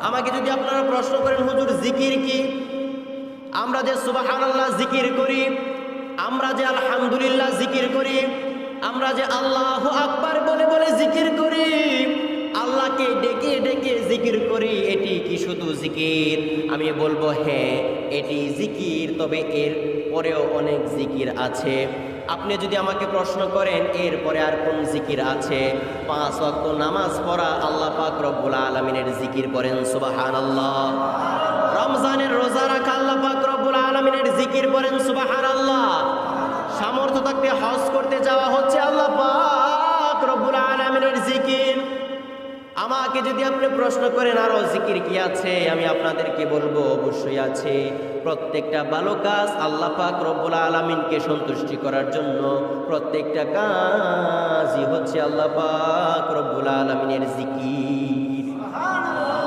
আমাকে যদি আপনারা প্রশ্ন করেন হুজুর জিকির কি, আমরা যে সুবহানাল্লাহ জিকির করি, আমরা যে আলহামদুলিল্লাহ জিকির করি, আমরা যে আল্লাহু আকবার বলে বলে জিকির করি, আল্লাহকে ডেকে ডেকে জিকির করি, এটি কি শুধু জিকির? আমি বলবো হ্যাঁ, এটি জিকির, তবে এর পরেও অনেক জিকির আছে। আপনি যদি আমাকে প্রশ্ন করেন এরপরে আর কোন জিকির আছে, 5 ওয়াক্ত নামাজ পড়া, আল্লাহ পাক রব্বুল আলামিনের জিকির করেন সুবহানাল্লাহ। রমজানের রোজা রাখা, আল্লাহ পাক রব্বুল আলামিনের জিকির করেন সুবহানাল্লাহ। সামর্থ্য থাকতে হজ করতে যাওয়া হচ্ছে, আল্লাহ পাক রব্বুল আলামিনের জিকির। আমাকে যদি আপনি প্রশ্ন করেন আরো জিকির কি আছে, আমি আপনাদেরকে বলবো অবশ্যই আছে। প্রত্যেকটা ভালো কাজ আল্লাহ পাক রব্বুল আলামিনকে সন্তুষ্টি করার জন্য, প্রত্যেকটা কাজই হচ্ছে আল্লাহ পাক রব্বুল আলামিনের জিকির।